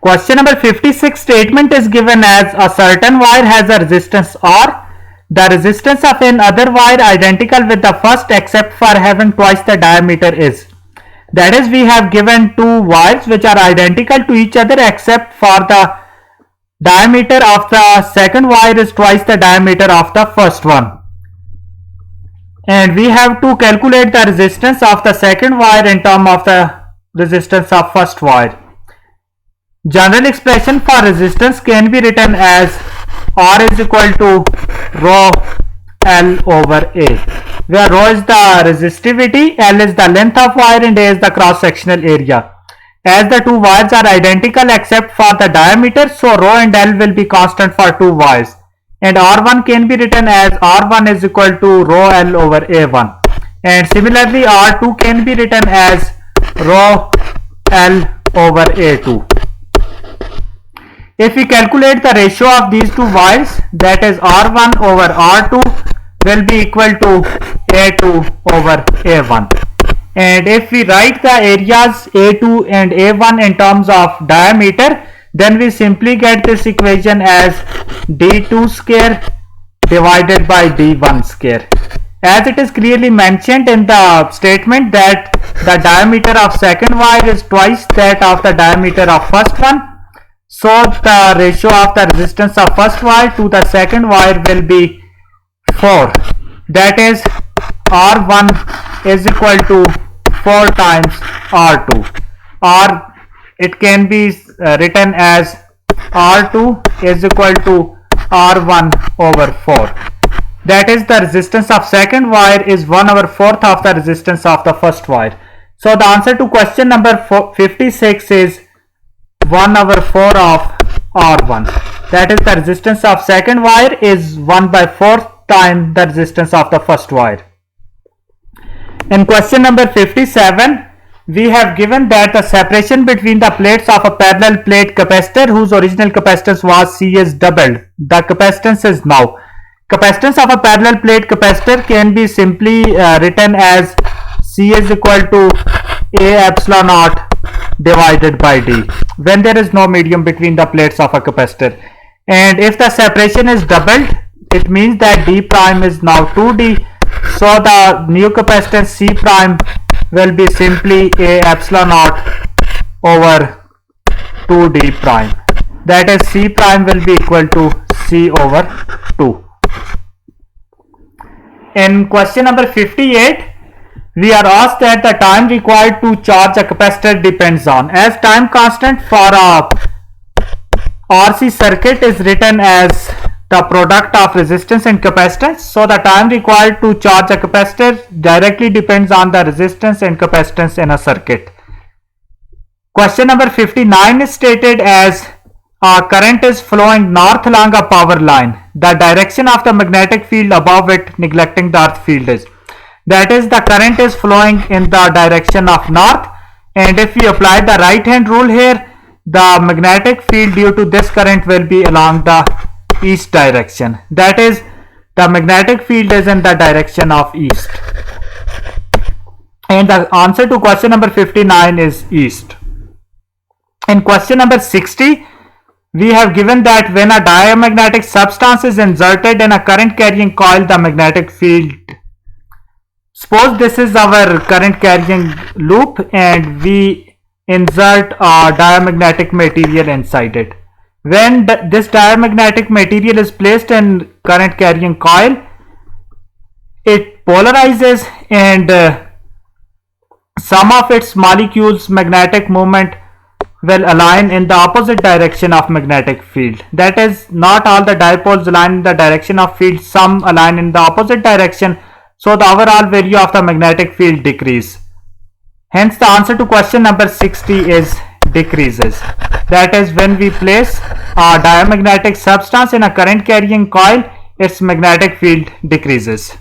Question number 56 statement is given as a certain wire has a resistance R. The resistance of another wire identical with the first except for having twice the diameter is. That is, we have given two wires which are identical to each other except for the diameter of the second wire is twice the diameter of the first one. And we have to calculate the resistance of the second wire in terms of the resistance of first wire. General expression for resistance can be written as R is equal to rho L over A, where rho is the resistivity, L is the length of wire and A is the cross-sectional area. As the two wires are identical except for the diameter, so rho and L will be constant for two wires. And R1 can be written as R1 is equal to rho L over A1. And similarly, R2 can be written as rho L over A2. If we calculate the ratio of these two wires, that is R1 over R2 will be equal to A2 over A1. And if we write the areas A2 and A1 in terms of diameter, then we simply get this equation as D2 square divided by D1 square. As it is clearly mentioned in the statement that the diameter of second wire is twice that of the diameter of first one, so the ratio of the resistance of first wire to the second wire will be 4. That is, R1 is equal to 4 times R2. Or it can be written as R2 is equal to R1 over 4. That is, the resistance of second wire is 1/4 of the resistance of the first wire. So the answer to question number 56 is 1/4 of R1. That is, the resistance of second wire is 1/4 times the resistance of the first wire. In question number 57, we have given that the separation between the plates of a parallel plate capacitor whose original capacitance was C is doubled. The capacitance is now. Capacitance of a parallel plate capacitor can be simply written as C is equal to A epsilon naught divided by D when there is no medium between the plates of a capacitor. And if the separation is doubled, it means that D prime is now 2D. So the new capacitance C prime will be simply A epsilon naught over 2D prime. That is, C prime will be equal to C over 2. In question number 58, we are asked that the time required to charge a capacitor depends on. As time constant for a RC circuit is written as the product of resistance and capacitance, so the time required to charge a capacitor directly depends on the resistance and capacitance in a circuit. Question number 59 is stated as a current is flowing north along a power line. The direction of the magnetic field above it neglecting the earth field is. That is, the current is flowing in the direction of north, and if we apply the right hand rule here, the magnetic field due to this current will be along the east direction. That is, the magnetic field is in the direction of east. And the answer to question number 59 is east. In question number 60, we have given that when a diamagnetic substance is inserted in a current carrying coil, the magnetic field. Suppose this is our current carrying loop and we insert a diamagnetic material inside it. When this diamagnetic material is placed in current carrying coil, it polarizes and some of its molecules magnetic moment will align in the opposite direction of magnetic field. That is, not all the dipoles align in the direction of field, some align in the opposite direction, so the overall value of the magnetic field decreases. Hence the answer to question number 60 is decreases. That is, when we place a diamagnetic substance in a current carrying coil, its magnetic field decreases.